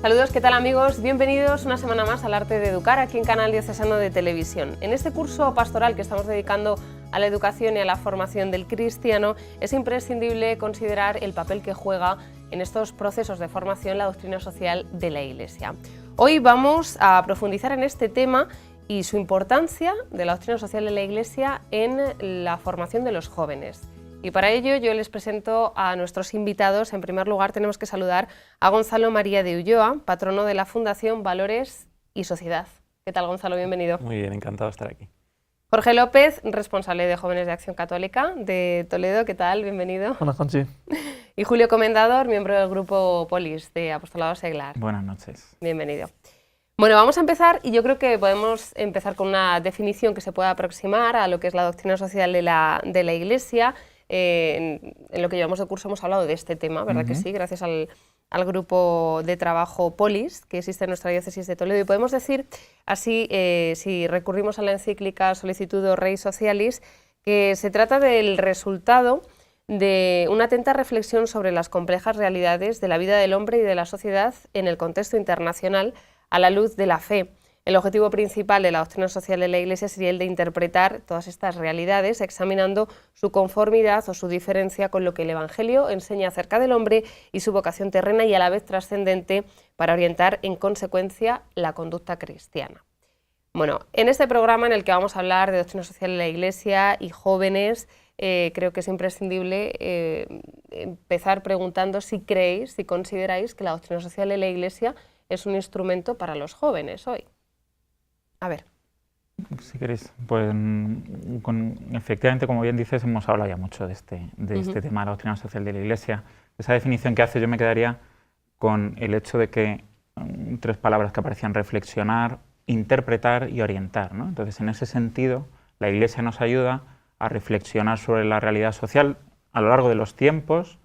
Saludos, ¿qué tal amigos? Bienvenidos una semana más al Arte de Educar aquí en Canal Diocesano de Televisión. En este curso pastoral que estamos dedicando a la educación y a la formación del cristiano, es imprescindible considerar el papel que juega en estos procesos de formación la doctrina social de la Iglesia. Hoy vamos a profundizar en este tema y su importancia de la doctrina social de la Iglesia en la formación de los jóvenes. Y para ello yo les presento a nuestros invitados. En primer lugar tenemos que saludar a Gonzalo María de Ulloa, patrono de la Fundación Valores y Sociedad. ¿Qué tal, Gonzalo? Bienvenido. Muy bien, encantado de estar aquí. Jorge López, responsable de Jóvenes de Acción Católica de Toledo. ¿Qué tal? Bienvenido. Buenas, Conchi. Y Julio Comendador, miembro del grupo Polis de Apostolado Seglar. Buenas noches. Bienvenido. Bueno, vamos a empezar y yo creo que podemos empezar con una definición que se pueda aproximar a lo que es la doctrina social de la Iglesia. En lo que llevamos de curso hemos hablado de este tema, ¿verdad que sí? Gracias al grupo de trabajo Polis que existe en nuestra diócesis de Toledo. Y podemos decir así, si recurrimos a la encíclica Solicitudo Rei Socialis, que se trata del resultado de una atenta reflexión sobre las complejas realidades de la vida del hombre y de la sociedad en el contexto internacional a la luz de la fe. El objetivo principal de la doctrina social de la Iglesia sería el de interpretar todas estas realidades examinando su conformidad o su diferencia con lo que el Evangelio enseña acerca del hombre y su vocación terrena y a la vez trascendente para orientar en consecuencia la conducta cristiana. Bueno, en este programa en el que vamos a hablar de doctrina social de la Iglesia y jóvenes, creo que es imprescindible empezar preguntando si creéis, si consideráis que la doctrina social de la Iglesia es un instrumento para los jóvenes hoy. A ver. Si queréis, pues efectivamente, como bien dices, hemos hablado ya mucho de este tema de la doctrina social de la Iglesia. Esa definición que hace, yo me quedaría con el hecho de que tres palabras que aparecían: reflexionar, interpretar y orientar, ¿no? Entonces, en ese sentido, la Iglesia nos ayuda a reflexionar sobre la realidad social a lo largo de los tiempos,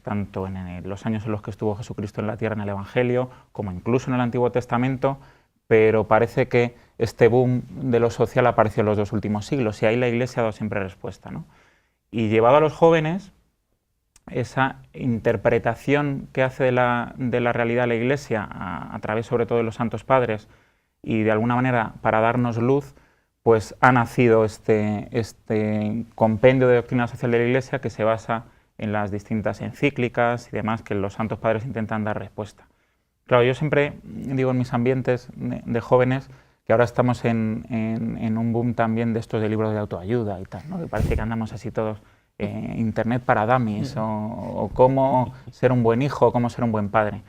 tanto en los años en los que estuvo Jesucristo en la tierra en el Evangelio, como incluso en el Antiguo Testamento, pero parece que este boom de lo social apareció en los dos últimos siglos y ahí la Iglesia ha dado siempre respuesta, ¿no? Y llevado a los jóvenes, esa interpretación que hace de la realidad la Iglesia a través sobre todo de los santos padres y de alguna manera para darnos luz, pues ha nacido este compendio de doctrina social de la Iglesia que se basa en las distintas encíclicas y demás que los santos padres intentan dar respuesta. Claro, yo siempre digo en mis ambientes de jóvenes que ahora estamos en un boom también de estos de libros de autoayuda y tal, ¿no? Que parece que andamos así todos, internet para dummies o cómo ser un buen hijo, cómo ser un buen padre.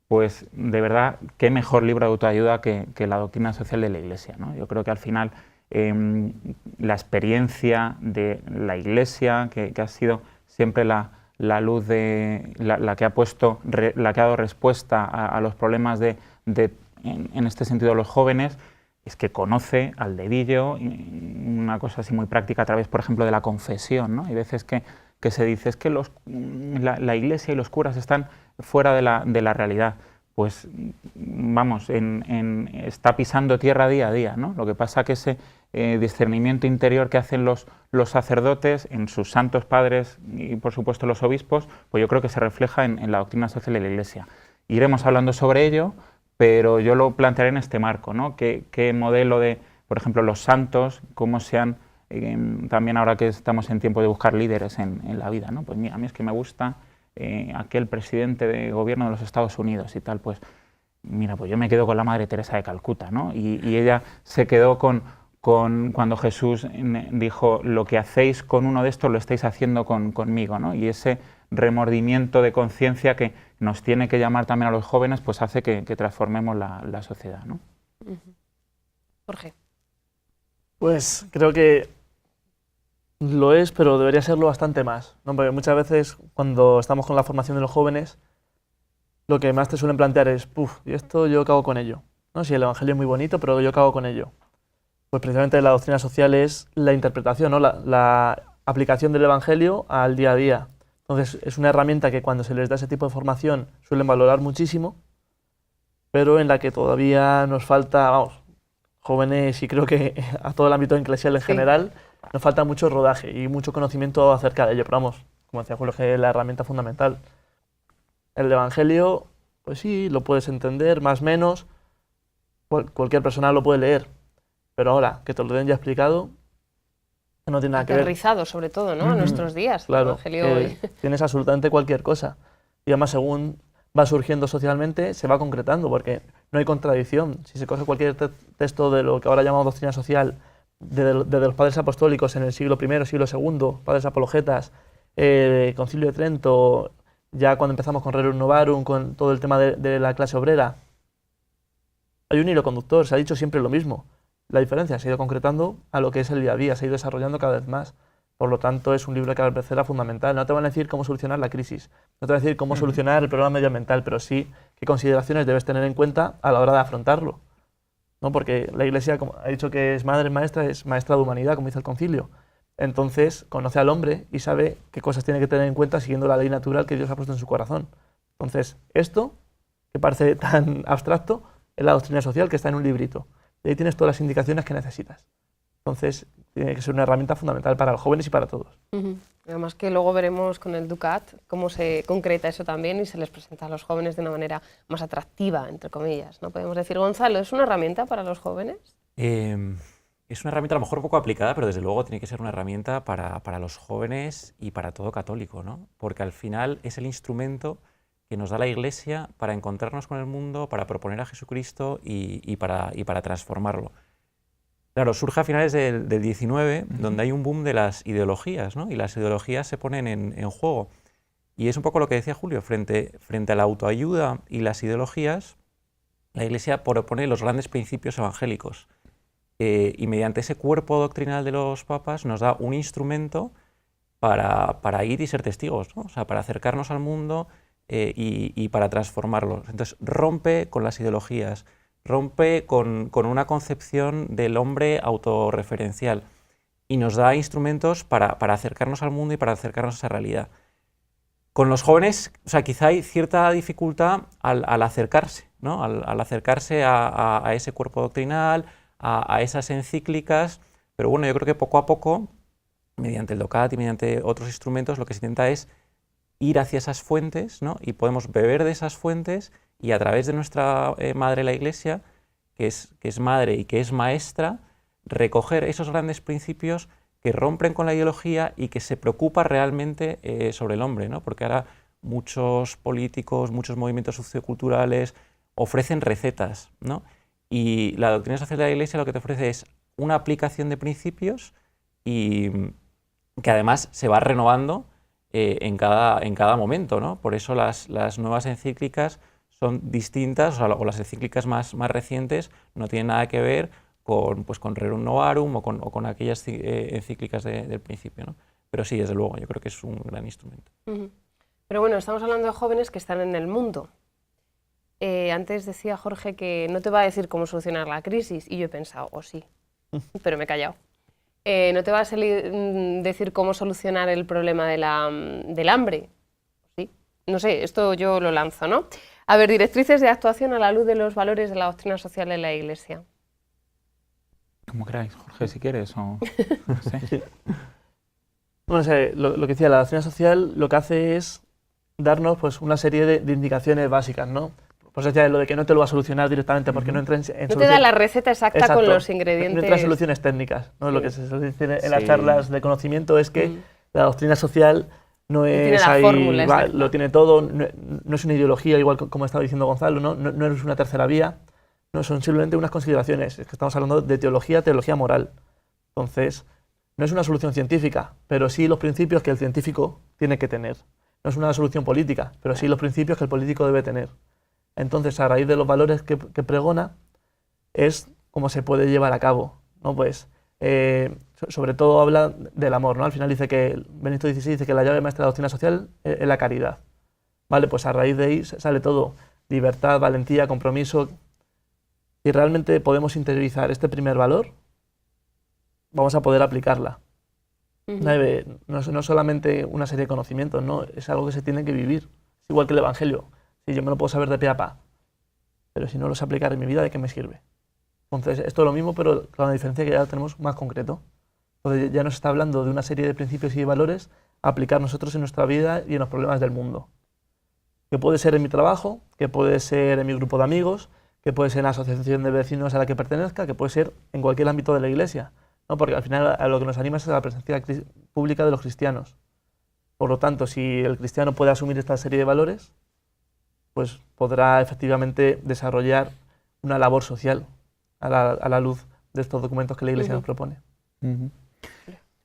Pues de verdad, qué mejor libro de autoayuda que la doctrina social de la Iglesia, ¿no? Yo creo que al final la experiencia de la Iglesia, que ha sido siempre la luz de la que ha puesto, la que ha dado respuesta a los problemas en este sentido de los jóvenes, es que conoce al dedillo, una cosa así muy práctica a través, por ejemplo, de la confesión, ¿no? Hay veces que se dice es que la Iglesia y los curas están fuera de la realidad. Pues vamos, está pisando tierra día a día, ¿no? Lo que pasa que ese discernimiento interior que hacen los sacerdotes en sus santos padres y por supuesto los obispos, pues yo creo que se refleja en la doctrina social de la Iglesia. Iremos hablando sobre ello, pero yo lo plantearé en este marco, ¿no? ¿Qué modelo de, por ejemplo, los santos, cómo se han, también ahora que estamos en tiempo de buscar líderes en la vida, ¿no? Pues mira, a mí es que me gusta aquel presidente de gobierno de los Estados Unidos y tal, pues mira, pues yo me quedo con la Madre Teresa de Calcuta, ¿no? Y ella se quedó con cuando Jesús dijo, lo que hacéis con uno de estos lo estáis haciendo conmigo, ¿no? Y ese remordimiento de conciencia que nos tiene que llamar también a los jóvenes, pues hace que transformemos la sociedad, ¿no? Jorge. Pues creo que lo es, pero debería serlo bastante más, ¿no? Porque muchas veces cuando estamos con la formación de los jóvenes, lo que más te suelen plantear es, ¿y esto yo qué hago con ello? ¿No? Si el Evangelio es muy bonito, pero yo qué hago con ello. Pues precisamente la doctrina social es la interpretación, ¿no? La aplicación del Evangelio al día a día. Entonces es una herramienta que cuando se les da ese tipo de formación suelen valorar muchísimo, pero en la que todavía nos falta, jóvenes y creo que a todo el ámbito eclesial en general, nos falta mucho rodaje y mucho conocimiento acerca de ello. Pero como decía Julio, que es la herramienta fundamental. El Evangelio pues sí, lo puedes entender, más o menos, cualquier persona lo puede leer, pero ahora que te lo den ya explicado, no tiene nada que ver. Aterrizado, sobre todo, ¿no? En nuestros días. Claro, El Evangelio hoy. tienes absolutamente cualquier cosa. Y además, según va surgiendo socialmente, se va concretando, porque no hay contradicción. Si se coge cualquier texto de lo que ahora llamamos doctrina social, desde los padres apostólicos en el siglo I, siglo II, padres apologetas, Concilio de Trento, ya cuando empezamos con Rerum Novarum, con todo el tema de la clase obrera, hay un hilo conductor, se ha dicho siempre lo mismo. La diferencia se ha ido concretando a lo que es el día a día, se ha ido desarrollando cada vez más. Por lo tanto, es un libro que a veces era fundamental. No te van a decir cómo solucionar la crisis, no te van a decir cómo solucionar el problema medioambiental, pero sí qué consideraciones debes tener en cuenta a la hora de afrontarlo, ¿no? Porque la Iglesia, como ha dicho que es madre maestra, es maestra de humanidad, como dice el Concilio. Entonces, conoce al hombre y sabe qué cosas tiene que tener en cuenta siguiendo la ley natural que Dios ha puesto en su corazón. Entonces, esto, que parece tan abstracto, es la doctrina social que está en un librito. Y ahí tienes todas las indicaciones que necesitas. Entonces, tiene que ser una herramienta fundamental para los jóvenes y para todos. Además que luego veremos con el Ducat cómo se concreta eso también y se les presenta a los jóvenes de una manera más atractiva, entre comillas, ¿no? Podemos decir, Gonzalo, ¿es una herramienta para los jóvenes? Es una herramienta a lo mejor poco aplicada, pero desde luego tiene que ser una herramienta para los jóvenes y para todo católico, ¿no? Porque al final es el instrumento que nos da la Iglesia para encontrarnos con el mundo, para proponer a Jesucristo y para transformarlo. Claro, surge a finales del 19, donde hay un boom de las ideologías, ¿no? Y las ideologías se ponen en juego. Y es un poco lo que decía Julio, frente a la autoayuda y las ideologías, la Iglesia propone los grandes principios evangélicos. Y mediante ese cuerpo doctrinal de los papas nos da un instrumento para ir y ser testigos, ¿no? O sea, para acercarnos al mundo y para transformarlo. Entonces rompe con las ideologías, rompe con una concepción del hombre autorreferencial y nos da instrumentos para acercarnos al mundo y para acercarnos a esa realidad. Con los jóvenes, o sea, quizá hay cierta dificultad al acercarse, ¿no? Al acercarse a ese cuerpo doctrinal, a esas encíclicas, pero bueno, yo creo que poco a poco, mediante el DOCAT y mediante otros instrumentos, lo que se intenta es ir hacia esas fuentes, ¿no? Y podemos beber de esas fuentes y a través de nuestra Madre la Iglesia, que es madre y que es maestra, recoger esos grandes principios que rompen con la ideología y que se preocupa realmente sobre el hombre, ¿no? Porque ahora muchos políticos, muchos movimientos socioculturales ofrecen recetas, ¿no? Y la doctrina social de la Iglesia lo que te ofrece es una aplicación de principios y que además se va renovando en cada momento, ¿no? Por eso las nuevas encíclicas son distintas, o las encíclicas más recientes no tienen nada que ver con Rerum Novarum o con aquellas encíclicas del principio, ¿no? Pero sí, desde luego, yo creo que es un gran instrumento. Pero bueno, estamos hablando de jóvenes que están en el mundo. Antes decía Jorge que no te va a decir cómo solucionar la crisis, y yo he pensado, sí, pero me he callado. No te va a decir cómo solucionar el problema del hambre, ¿sí? No sé, esto yo lo lanzo, ¿no? A ver, directrices de actuación a la luz de los valores de la doctrina social de la Iglesia. Como queráis, Jorge, si quieres, o no sé. Bueno, o sea, lo que decía, la doctrina social lo que hace es darnos pues, una serie de indicaciones básicas, ¿no? Pues decía lo de que no te lo va a solucionar directamente porque no entra en no te da la receta exacta con los ingredientes. No entra en soluciones técnicas, ¿no? Sí. Lo que se dice en las charlas de conocimiento es que la doctrina social no es ahí, lo tiene todo, no es una ideología, igual como estaba diciendo Gonzalo, no es una tercera vía, no son simplemente unas consideraciones. Es que estamos hablando de teología moral. Entonces, no es una solución científica, pero sí los principios que el científico tiene que tener. No es una solución política, pero sí los principios que el político debe tener. Entonces, a raíz de los valores que pregona, es cómo se puede llevar a cabo, ¿no? Pues, sobre todo habla del amor, ¿no? Al final dice que, Benedicto XVI dice que la llave maestra de la doctrina social es la caridad. Vale, pues a raíz de ahí sale todo, libertad, valentía, compromiso. Si realmente podemos interiorizar este primer valor, vamos a poder aplicarla. No solamente una serie de conocimientos, ¿no? Es algo que se tiene que vivir. Es igual que el Evangelio. Sí, yo me lo puedo saber de pe a pa, pero si no lo sé aplicar en mi vida, ¿de qué me sirve? Entonces, esto es lo mismo, pero con la diferencia que ya lo tenemos más concreto. Entonces, ya nos está hablando de una serie de principios y de valores a aplicar nosotros en nuestra vida y en los problemas del mundo. que puede ser en mi trabajo, que puede ser en mi grupo de amigos, que puede ser en la asociación de vecinos a la que pertenezca, que puede ser en cualquier ámbito de la Iglesia, ¿no? Porque al final a lo que nos anima es a la presencia pública de los cristianos. Por lo tanto, si el cristiano puede asumir esta serie de valores, pues podrá efectivamente desarrollar una labor social a la luz de estos documentos que la Iglesia nos propone.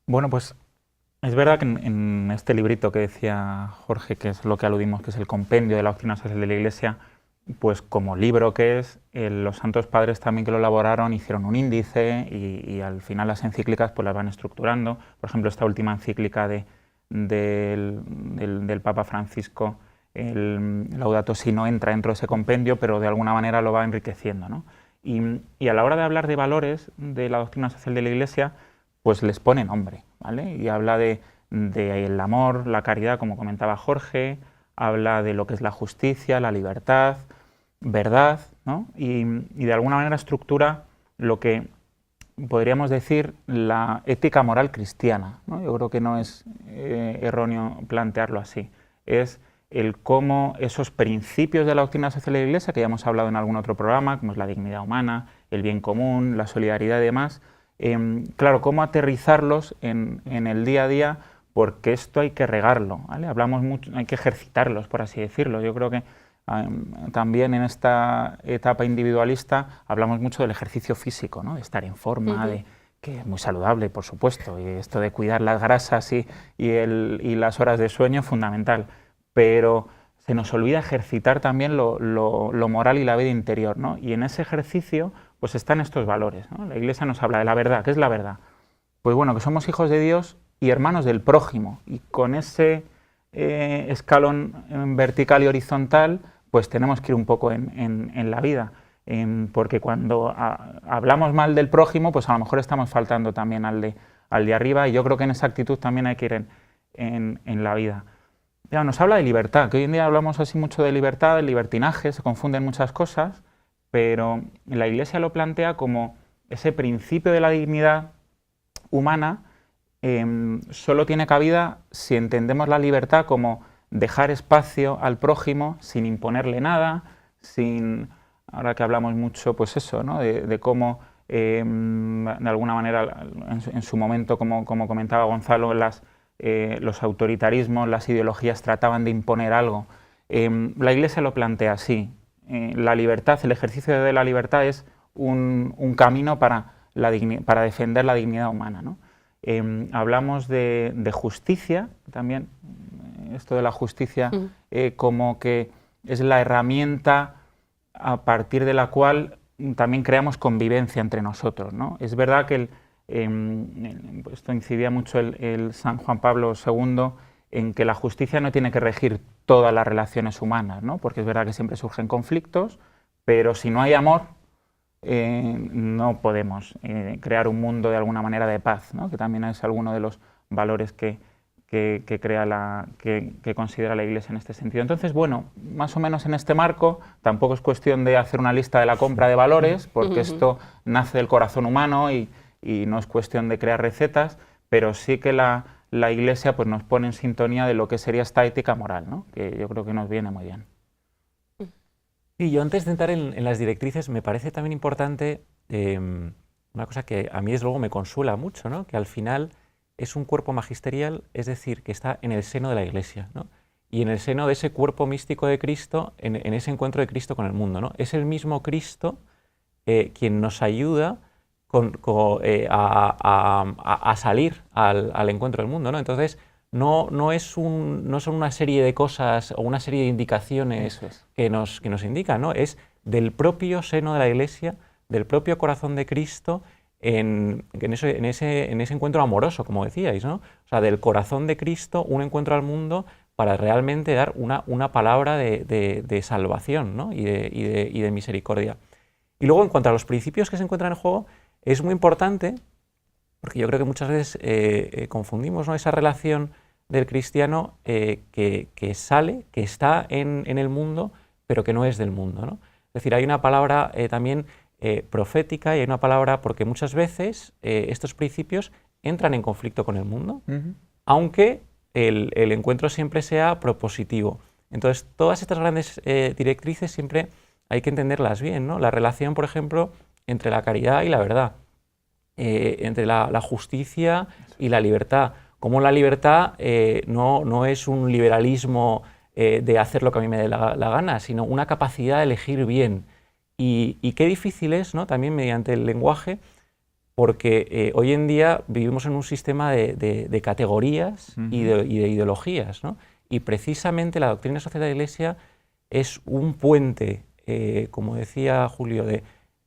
Bueno, pues es verdad que en este librito que decía Jorge, que es lo que aludimos, que es el compendio de la doctrina social de la Iglesia, pues como libro que es, los santos padres también que lo elaboraron hicieron un índice y al final las encíclicas pues las van estructurando. Por ejemplo, esta última encíclica del Papa Francisco, el Laudato Si, no entra dentro de ese compendio, pero de alguna manera lo va enriqueciendo, ¿no? Y a la hora de hablar de valores de la doctrina social de la Iglesia, pues les pone nombre, ¿vale? Y habla de el amor, la caridad, como comentaba Jorge, habla de lo que es la justicia, la libertad, verdad, ¿no? Y de alguna manera estructura lo que podríamos decir la ética moral cristiana, ¿no? Yo creo que no es erróneo plantearlo así. Es el cómo esos principios de la doctrina social de la Iglesia, que ya hemos hablado en algún otro programa, como es la dignidad humana, el bien común, la solidaridad y demás, claro, cómo aterrizarlos en el día a día, porque esto hay que regarlo, ¿vale? Hablamos mucho, hay que ejercitarlos, por así decirlo. Yo creo que también en esta etapa individualista hablamos mucho del ejercicio físico, ¿no? De estar en forma, que es muy saludable, por supuesto, y esto de cuidar las grasas y las horas de sueño, fundamental, pero se nos olvida ejercitar también lo moral y la vida interior, ¿no? Y en ese ejercicio pues están estos valores, ¿no? La Iglesia nos habla de la verdad. ¿Qué es la verdad? Pues bueno, que somos hijos de Dios y hermanos del prójimo, y con ese escalón vertical y horizontal pues tenemos que ir un poco en la vida, porque cuando hablamos mal del prójimo, pues a lo mejor estamos faltando también al de arriba, y yo creo que en esa actitud también hay que ir en la vida. Ya, nos habla de libertad, que hoy en día hablamos así mucho de libertad, de libertinaje, se confunden muchas cosas, pero la Iglesia lo plantea como ese principio de la dignidad humana. Solo tiene cabida si entendemos la libertad como dejar espacio al prójimo sin imponerle nada, ahora que hablamos mucho, pues eso, ¿no? de cómo, de alguna manera, en su momento, como comentaba Gonzalo, los autoritarismos, las ideologías trataban de imponer algo. La Iglesia lo plantea así. La libertad, el ejercicio de la libertad es un camino para defender la dignidad humana, ¿no? Hablamos de justicia también, esto de la justicia como que es la herramienta a partir de la cual también creamos convivencia entre nosotros, ¿no? Es verdad que esto incidía mucho el San Juan Pablo II en que la justicia no tiene que regir todas las relaciones humanas, ¿no? Porque es verdad que siempre surgen conflictos, pero si no hay amor, no podemos crear un mundo de alguna manera de paz, ¿no? Que también es alguno de los valores que considera la Iglesia en este sentido. Entonces, bueno, más o menos en este marco, tampoco es cuestión de hacer una lista de la compra de valores, porque esto nace del corazón humano y no es cuestión de crear recetas, pero sí que la Iglesia pues, nos pone en sintonía de lo que sería esta ética moral, ¿no? Que yo creo que nos viene muy bien. Y yo antes de entrar en las directrices, me parece también importante una cosa que a mí desde luego me consuela mucho, ¿no? Que al final es un cuerpo magisterial, es decir, que está en el seno de la Iglesia, ¿no? Y en el seno de ese cuerpo místico de Cristo, en ese encuentro de Cristo con el mundo, ¿no? Es el mismo Cristo quien nos ayuda a salir al encuentro del mundo, ¿no? Entonces, no son una serie de cosas o una serie de indicaciones que nos indican, ¿no? Es del propio seno de la Iglesia, del propio corazón de Cristo, en ese encuentro amoroso, como decíais, ¿no? O sea, del corazón de Cristo, un encuentro al mundo para realmente dar una palabra de salvación, ¿no? y de misericordia. Y luego, en cuanto a los principios que se encuentran en juego, es muy importante, porque yo creo que muchas veces confundimos, ¿no? Esa relación del cristiano que sale, que está en el mundo, pero que no es del mundo, ¿no? Es decir, hay una palabra también profética y hay una palabra, porque muchas veces estos principios entran en conflicto con el mundo, aunque el encuentro siempre sea propositivo. Entonces, todas estas grandes directrices siempre hay que entenderlas bien, ¿no? La relación, por ejemplo, entre la caridad y la verdad, entre la justicia y la libertad. Como la libertad no es un liberalismo de hacer lo que a mí me dé la gana, sino una capacidad de elegir bien. Y qué difícil es, ¿no? También mediante el lenguaje, porque hoy en día vivimos en un sistema de categorías y de ideologías, ¿no? Y precisamente la doctrina social de la Iglesia es un puente, como decía Julio,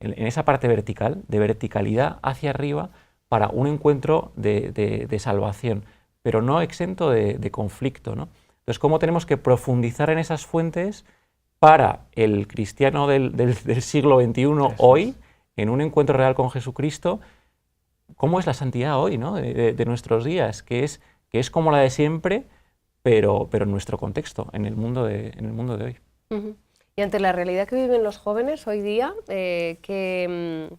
en esa parte vertical, de verticalidad hacia arriba, para un encuentro de salvación, pero no exento de conflicto, ¿no? Entonces, ¿cómo tenemos que profundizar en esas fuentes para el cristiano del siglo XXI hoy, en un encuentro real con Jesucristo? ¿Cómo es la santidad hoy, ¿no? de nuestros días? Que es como la de siempre, pero en nuestro contexto, en el mundo de hoy. Uh-huh. Y ante la realidad que viven los jóvenes hoy día, ¿qué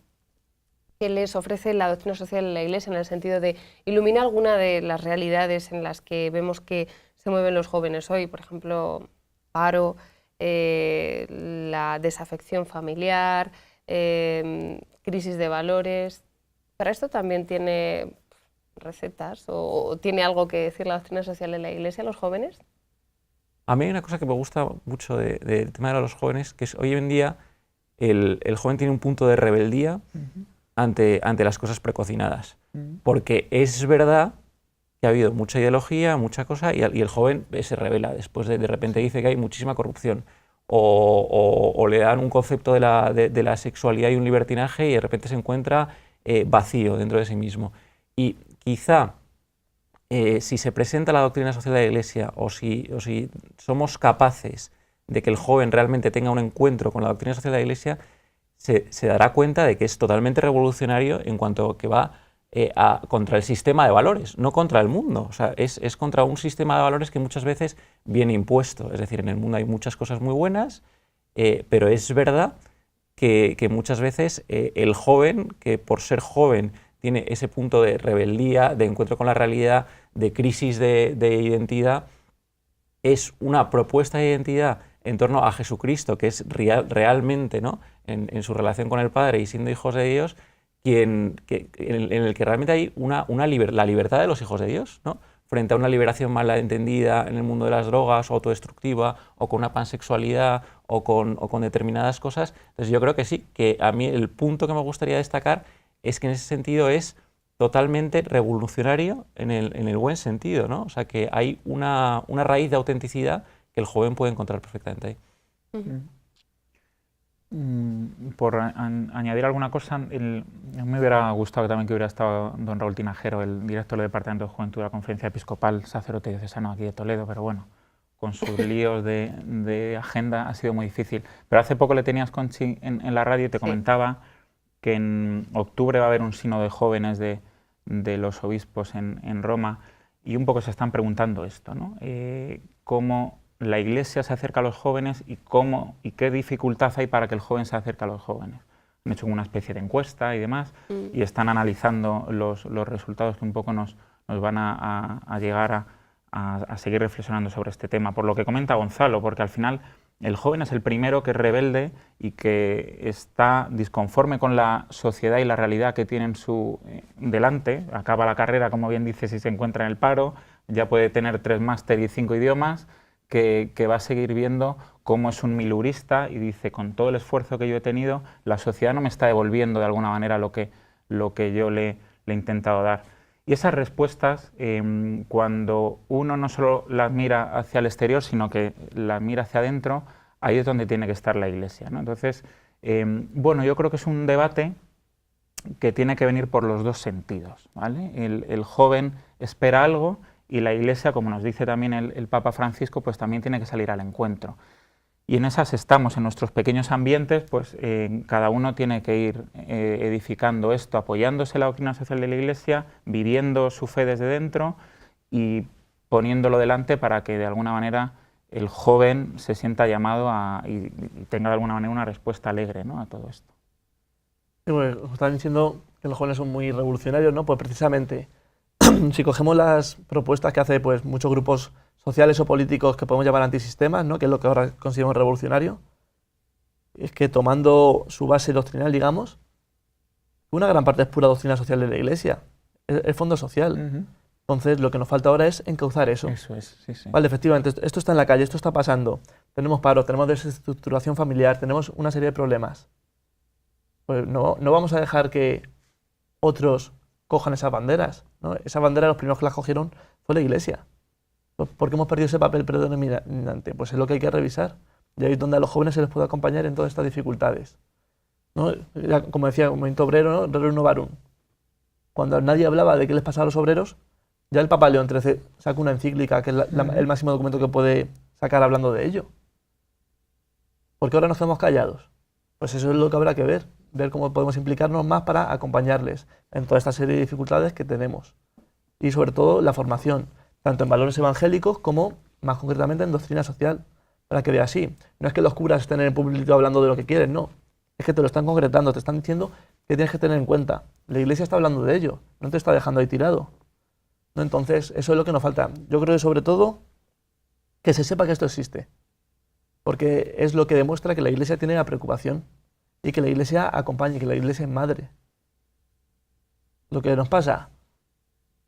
les ofrece la doctrina social de la Iglesia en el sentido de iluminar alguna de las realidades en las que vemos que se mueven los jóvenes hoy? Por ejemplo, paro, la desafección familiar, crisis de valores. ¿Para esto también tiene recetas o tiene algo que decir la doctrina social de la Iglesia a los jóvenes? A mí hay una cosa que me gusta mucho del tema de los jóvenes, que es hoy en día el joven tiene un punto de rebeldía ante las cosas precocinadas. Porque es verdad que ha habido mucha ideología, mucha cosa, y el joven se revela. Después de repente dice que hay muchísima corrupción. O le dan un concepto de la sexualidad y un libertinaje y de repente se encuentra vacío dentro de sí mismo. Y quizá si se presenta la doctrina social de la Iglesia o si somos capaces de que el joven realmente tenga un encuentro con la doctrina social de la Iglesia, se dará cuenta de que es totalmente revolucionario en cuanto que va contra el sistema de valores, no contra el mundo. O sea, es contra un sistema de valores que muchas veces viene impuesto. Es decir, en el mundo hay muchas cosas muy buenas, pero es verdad que muchas veces el joven, que por ser joven tiene ese punto de rebeldía, de encuentro con la realidad, de crisis de identidad, es una propuesta de identidad en torno a Jesucristo, que es realmente, ¿no? en su relación con el Padre y siendo hijos de Dios, en el que realmente hay la libertad de los hijos de Dios, ¿no? Frente a una liberación mal entendida en el mundo de las drogas, autodestructiva, o con una pansexualidad, o con determinadas cosas. Entonces yo creo que sí, que a mí el punto que me gustaría destacar es que en ese sentido es totalmente revolucionario en el buen sentido, ¿no? O sea, que hay una raíz de autenticidad que el joven puede encontrar perfectamente ahí. Por añadir alguna cosa, me hubiera gustado también que hubiera estado don Raúl Tinajero, el director del Departamento de Juventud de la Conferencia Episcopal, sacerdote diocesano aquí de Toledo, pero bueno, con sus líos de agenda ha sido muy difícil. Pero hace poco le tenías, Conchi, en la radio y te comentaba que en octubre va a haber un sínodo de jóvenes de los obispos en Roma y un poco se están preguntando esto, ¿no? Cómo la Iglesia se acerca a los jóvenes y qué dificultad hay para que el joven se acerque a los jóvenes. Han hecho una especie de encuesta y demás y están analizando los resultados que un poco nos van a llegar a seguir reflexionando sobre este tema. Por lo que comenta Gonzalo, porque al final el joven es el primero que es rebelde y que está disconforme con la sociedad y la realidad que tiene en su delante. Acaba la carrera, como bien dice, si se encuentra en el paro, ya puede tener 3 máster y 5 idiomas, que va a seguir viendo cómo es un milurista y dice, con todo el esfuerzo que yo he tenido, la sociedad no me está devolviendo de alguna manera lo que yo le he intentado dar. Y esas respuestas, cuando uno no solo las mira hacia el exterior, sino que las mira hacia adentro, ahí es donde tiene que estar la Iglesia, ¿no? Entonces, bueno, yo creo que es un debate que tiene que venir por los dos sentidos, ¿vale? El joven espera algo y la Iglesia, como nos dice también el Papa Francisco, pues también tiene que salir al encuentro. Y en esas estamos, en nuestros pequeños ambientes, pues cada uno tiene que ir edificando esto, apoyándose en la doctrina social de la Iglesia, viviendo su fe desde dentro y poniéndolo delante para que de alguna manera el joven se sienta llamado y tenga de alguna manera una respuesta alegre, ¿no?, a todo esto. Sí, pues, están diciendo que los jóvenes son muy revolucionarios, ¿no? Pues precisamente, si cogemos las propuestas que hace pues, muchos grupos sociales o políticos que podemos llamar antisistemas, ¿no? Que es lo que ahora consideramos revolucionario, es que tomando su base doctrinal, digamos, una gran parte es pura doctrina social de la Iglesia, es fondo social. Entonces, lo que nos falta ahora es encauzar eso. Eso es, sí, sí. Vale, efectivamente, esto está en la calle, esto está pasando. Tenemos paro, tenemos desestructuración familiar, tenemos una serie de problemas. Pues no vamos a dejar que otros cojan esas banderas, ¿no? Esas banderas, los primeros que las cogieron fue la Iglesia. ¿Por qué hemos perdido ese papel predominante? Pues es lo que hay que revisar. Y ahí es donde a los jóvenes se les puede acompañar en todas estas dificultades, ¿no? Ya, como decía, movimiento obrero, ¿no? Rerum novarum. Cuando nadie hablaba de qué les pasaba a los obreros, ya el Papa León XIII saca una encíclica, que es el máximo documento que puede sacar hablando de ello. ¿Por qué ahora nos quedamos callados? Pues eso es lo que habrá que ver cómo podemos implicarnos más para acompañarles en toda esta serie de dificultades que tenemos. Y sobre todo la formación, tanto en valores evangélicos como, más concretamente, en doctrina social, para que veas así. No es que los curas estén en el público hablando de lo que quieren, no. Es que te lo están concretando, te están diciendo que tienes que tener en cuenta. La Iglesia está hablando de ello, no te está dejando ahí tirado, ¿no? Entonces, eso es lo que nos falta. Yo creo que sobre todo que se sepa que esto existe, porque es lo que demuestra que la Iglesia tiene la preocupación y que la Iglesia acompaña y que la Iglesia es madre. Lo que nos pasa,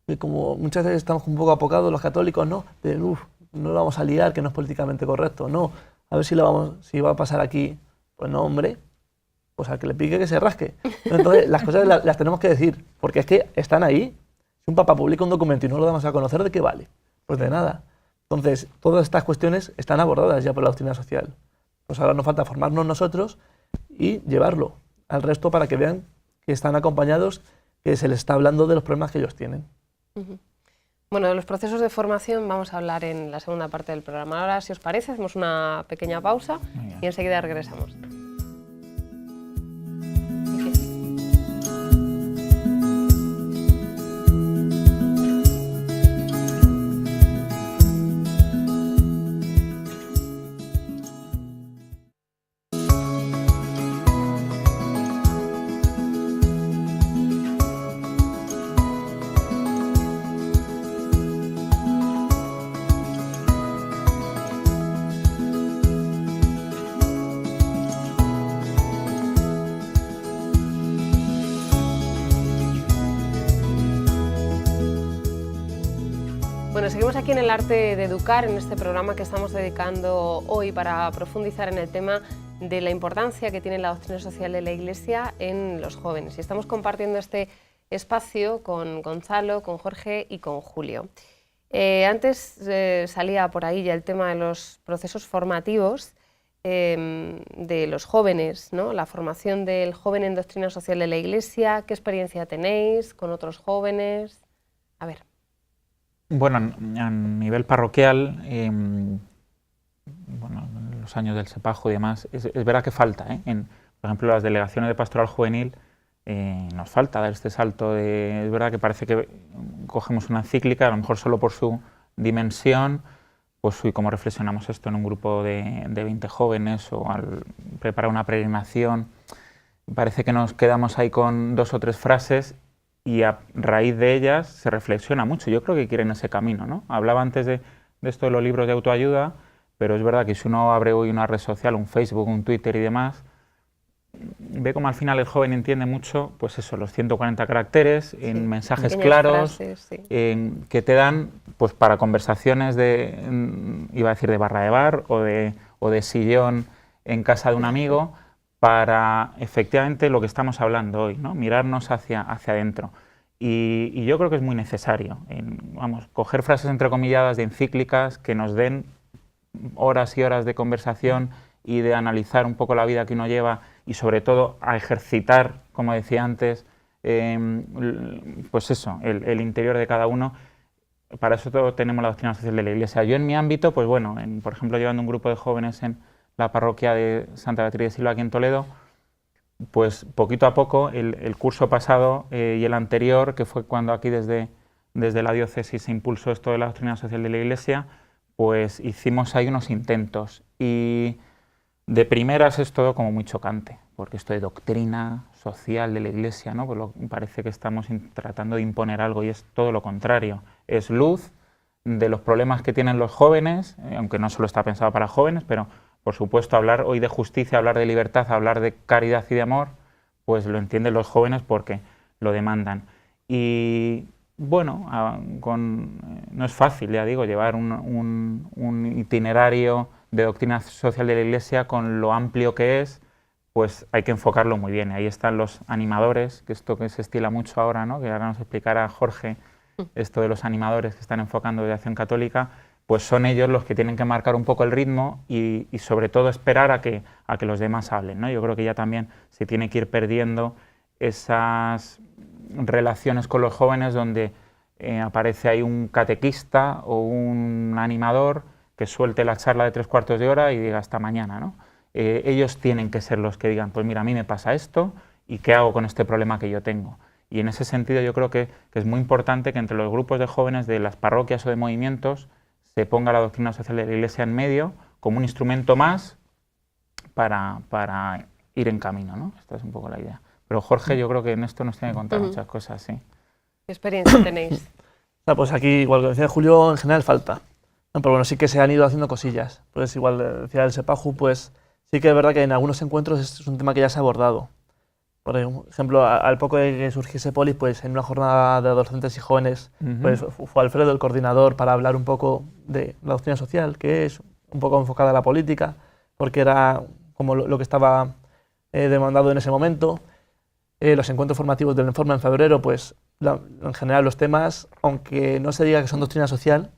que como muchas veces estamos un poco apocados los católicos, ¿no? De, no lo vamos a liar, que no es políticamente correcto, no. A ver si va a pasar aquí. Pues no, hombre, pues al que le pique que se rasque. Entonces, las cosas las tenemos que decir, porque es que están ahí. Si un papa publica un documento y no lo damos a conocer, ¿de qué vale? Pues de nada. Entonces, todas estas cuestiones están abordadas ya por la doctrina social. Pues ahora nos falta formarnos nosotros y llevarlo al resto para que vean que están acompañados, que se les está hablando de los problemas que ellos tienen. Bueno, de los procesos de formación vamos a hablar en la segunda parte del programa. Ahora, si os parece, hacemos una pequeña pausa y enseguida regresamos. Bueno, seguimos aquí en el arte de educar, en este programa que estamos dedicando hoy para profundizar en el tema de la importancia que tiene la doctrina social de la Iglesia en los jóvenes. Y estamos compartiendo este espacio con Gonzalo, con Jorge y con Julio. Antes salía por ahí ya el tema de los procesos formativos de los jóvenes, ¿no? La formación del joven en doctrina social de la Iglesia. ¿Qué experiencia tenéis con otros jóvenes? A ver. Bueno, a nivel parroquial, bueno, en los años del Sepajo y demás, es verdad que falta, por ejemplo, las delegaciones de pastoral juvenil, nos falta dar este salto. Es verdad que parece que cogemos una encíclica, a lo mejor solo por su dimensión, pues y como reflexionamos esto en un grupo de 20 jóvenes o al preparar una peregrinación, parece que nos quedamos ahí con 2 o 3 frases y a raíz de ellas se reflexiona mucho. Yo creo que quieren ese camino, ¿no? Hablaba antes de esto de los libros de autoayuda, pero es verdad que si uno abre hoy una red social, un Facebook, un Twitter y demás, ve como al final el joven entiende mucho, pues eso, los 140 caracteres, en mensajes claros, frases, sí. Que te dan pues para conversaciones iba a decir de barra de bar o de sillón en casa de un amigo, para efectivamente lo que estamos hablando hoy, ¿no? Mirarnos hacia adentro. Y yo creo que es muy necesario, vamos, coger frases entrecomilladas de encíclicas que nos den horas y horas de conversación y de analizar un poco la vida que uno lleva y sobre todo a ejercitar, como decía antes, pues eso, el interior de cada uno. Para eso tenemos la doctrina social de la Iglesia. Yo en mi ámbito, pues bueno, por ejemplo, llevando un grupo de jóvenes en la parroquia de Santa Beatriz de Silva aquí en Toledo, pues poquito a poco, el curso pasado y el anterior, que fue cuando aquí desde la diócesis se impulsó esto de la doctrina social de la Iglesia, pues hicimos ahí unos intentos y de primeras es todo como muy chocante, porque esto de doctrina social de la Iglesia, ¿no? Pues parece que estamos tratando de imponer algo y es todo lo contrario, es luz de los problemas que tienen los jóvenes, aunque no solo está pensado para jóvenes, pero por supuesto hablar hoy de justicia, hablar de libertad, hablar de caridad y de amor, pues lo entienden los jóvenes porque lo demandan. Y bueno, no es fácil, ya digo, llevar un itinerario de doctrina social de la Iglesia con lo amplio que es, pues hay que enfocarlo muy bien. Ahí están los animadores, que esto que se estila mucho ahora, ¿no? Que ahora nos explicará Jorge, esto de los animadores que están enfocando de Acción Católica, pues son ellos los que tienen que marcar un poco el ritmo y sobre todo esperar a que los demás hablen, ¿no? Yo creo que ya también se tiene que ir perdiendo esas relaciones con los jóvenes donde aparece ahí un catequista o un animador que suelte la charla de 3/4 de hora y diga hasta mañana, ¿no? Ellos tienen que ser los que digan, pues mira, a mí me pasa esto y qué hago con este problema que yo tengo. Y en ese sentido yo creo que es muy importante que entre los grupos de jóvenes de las parroquias o de movimientos se ponga la doctrina social de la Iglesia en medio como un instrumento más para ir en camino, ¿no? Esta es un poco la idea. Pero Jorge, yo creo que en esto nos tiene que contar muchas cosas, sí. ¿Qué experiencia tenéis? Pues aquí, igual que decía Julio, en general falta. No, pero bueno, sí que se han ido haciendo cosillas. Pues igual decía el SEPAJU, pues sí que es verdad que en algunos encuentros es un tema que ya se ha abordado. Por ejemplo, al poco de que surgiese Polis, pues en una jornada de adolescentes y jóvenes, pues fue Alfredo el coordinador para hablar un poco de la doctrina social, que es un poco enfocada a la política, porque era como lo que estaba demandado en ese momento. Los encuentros formativos del Informe en febrero, pues en general los temas, aunque no se diga que son doctrina social,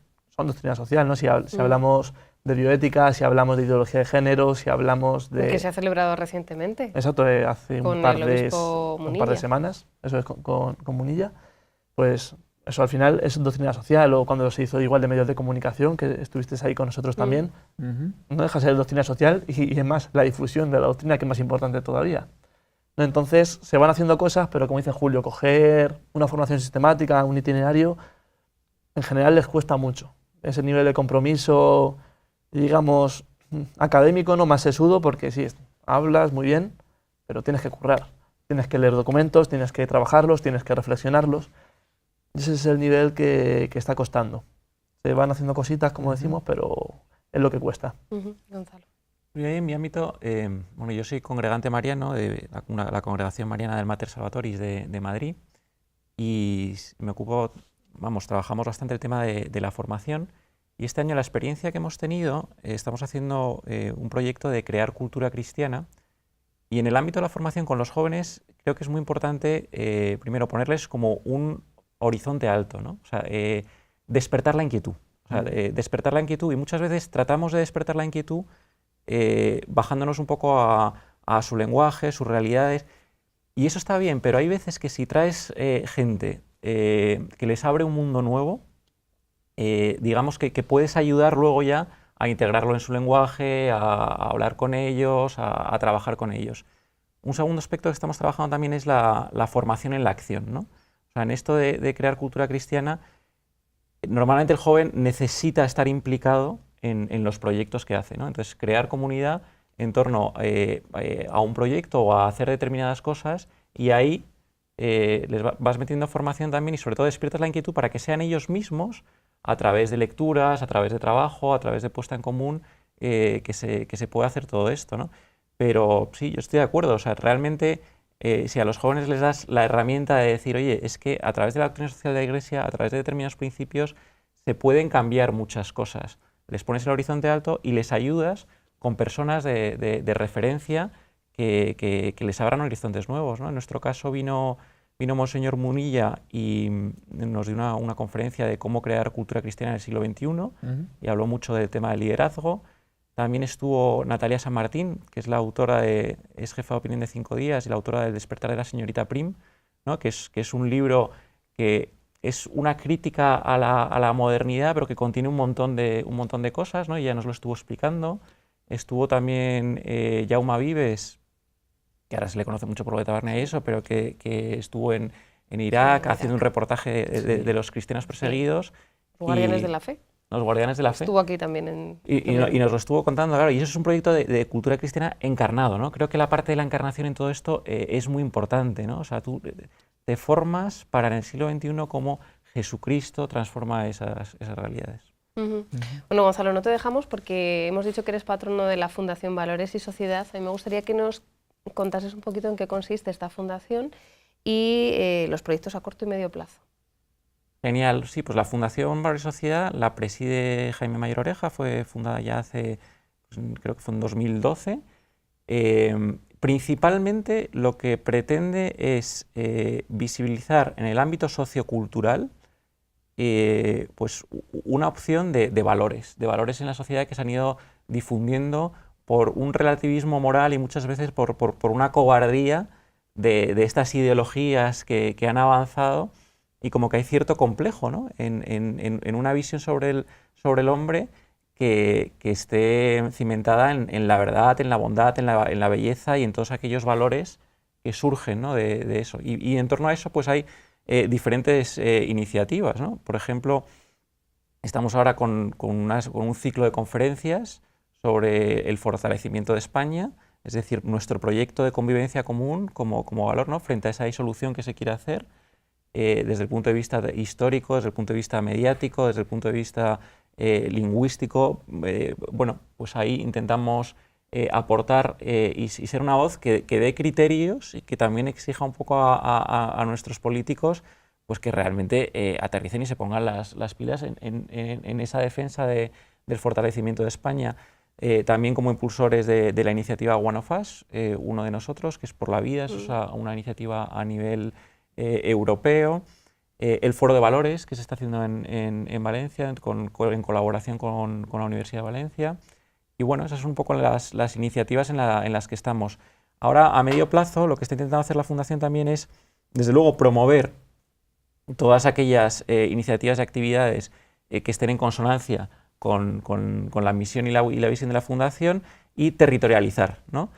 ¿no? Si hablamos de bioética, si hablamos de ideología de género, si hablamos de... Que se ha celebrado recientemente. Exacto, hace un par de semanas, eso es con Munilla. Pues eso al final es doctrina social, o cuando se hizo igual de medios de comunicación, que estuvisteis ahí con nosotros también, no deja de ser doctrina social y es más la difusión de la doctrina que es más importante todavía. Entonces se van haciendo cosas, pero como dice Julio, coger una formación sistemática, un itinerario, en general les cuesta mucho. Ese nivel de compromiso, digamos, académico, no más sesudo, porque sí, hablas muy bien, pero tienes que currar. Tienes que leer documentos, tienes que trabajarlos, tienes que reflexionarlos. Y ese es el nivel que está costando. Se van haciendo cositas, como decimos, pero es lo que cuesta. Gonzalo. En mi ámbito, bueno, yo soy congregante mariano de la Congregación Mariana del Mater Salvatoris de Madrid y me ocupo, trabajamos bastante el tema de la formación y este año la experiencia que hemos tenido, estamos haciendo un proyecto de crear cultura cristiana y en el ámbito de la formación con los jóvenes creo que es muy importante primero ponerles como un horizonte alto, ¿no? O sea, despertar la inquietud, despertar la inquietud y muchas veces tratamos de despertar la inquietud bajándonos un poco a su lenguaje, sus realidades, y eso está bien, pero hay veces que si traes gente que les abre un mundo nuevo, digamos que puedes ayudar luego ya a integrarlo en su lenguaje, a hablar con ellos, a trabajar con ellos. Un segundo aspecto que estamos trabajando también es la formación en la acción, ¿no? O sea, en esto de crear cultura cristiana, normalmente el joven necesita estar implicado en los proyectos que hace, ¿no? Entonces, crear comunidad en torno a un proyecto o a hacer determinadas cosas y ahí les vas metiendo formación también y sobre todo despiertas la inquietud para que sean ellos mismos, a través de lecturas, a través de trabajo, a través de puesta en común, que se pueda hacer todo esto, ¿no? Pero sí, yo estoy de acuerdo, o sea, realmente si a los jóvenes les das la herramienta de decir, oye, es que a través de la doctrina social de la Iglesia, a través de determinados principios, se pueden cambiar muchas cosas. Les pones el horizonte alto y les ayudas con personas de referencia que les abran horizontes nuevos, ¿no? En nuestro caso vino Monseñor Munilla y nos dio una conferencia de cómo crear cultura cristiana en el siglo XXI y habló mucho del tema del liderazgo. También estuvo Natalia San Martín, que es la autora es jefa de opinión de 5 días y la autora del Despertar de la señorita Prim, ¿no? que es un libro que es una crítica a la modernidad, pero que contiene un montón de cosas, ¿no? Y ella nos lo estuvo explicando. Estuvo también Jaume Vives, que ahora se le conoce mucho por lo de Taberna y eso, pero que estuvo en Irak haciendo un reportaje de los cristianos perseguidos. Los Guardianes de la Fe. Los Guardianes de la Fe. Estuvo aquí también. Y nos lo estuvo contando, claro, y eso es un proyecto de cultura cristiana encarnado, ¿no? Creo que la parte de la encarnación en todo esto es muy importante, ¿no? O sea, tú te formas para en el siglo XXI como Jesucristo transforma esas realidades. Bueno, Gonzalo, no te dejamos porque hemos dicho que eres patrono de la Fundación Valores y Sociedad. A mí me gustaría que nos contases un poquito en qué consiste esta fundación y los proyectos a corto y medio plazo. Genial, sí, pues la Fundación Valores y Sociedad la preside Jaime Mayor Oreja, fue fundada ya hace, pues, creo que fue en 2012. Principalmente lo que pretende es visibilizar en el ámbito sociocultural pues una opción de valores en la sociedad que se han ido difundiendo por un relativismo moral y muchas veces por una cobardía de estas ideologías que han avanzado, y como que hay cierto complejo, ¿no?, en una visión sobre el hombre que esté cimentada en la verdad, en la bondad, en la belleza y en todos aquellos valores que surgen, ¿no?, de eso. Y en torno a eso pues hay diferentes iniciativas, ¿no? Por ejemplo, estamos ahora con un ciclo de conferencias sobre el fortalecimiento de España, es decir, nuestro proyecto de convivencia común como valor, ¿no?, frente a esa disolución que se quiere hacer, desde el punto de vista histórico, desde el punto de vista mediático, desde el punto de vista lingüístico. Bueno, pues ahí intentamos aportar y ser una voz que dé criterios y que también exija un poco a nuestros políticos pues que realmente aterricen y se pongan las pilas en esa defensa del fortalecimiento de España. También como impulsores de la iniciativa One of Us, uno de nosotros, que es Por la Vida, es una iniciativa a nivel europeo. El Foro de Valores, que se está haciendo en Valencia, en colaboración con la Universidad de Valencia. Y bueno, esas son un poco las iniciativas en las que estamos. Ahora, a medio plazo, lo que está intentando hacer la Fundación también es, desde luego, promover todas aquellas iniciativas y actividades que estén en consonancia con la misión y la visión de la Fundación, y territorializar, ¿no?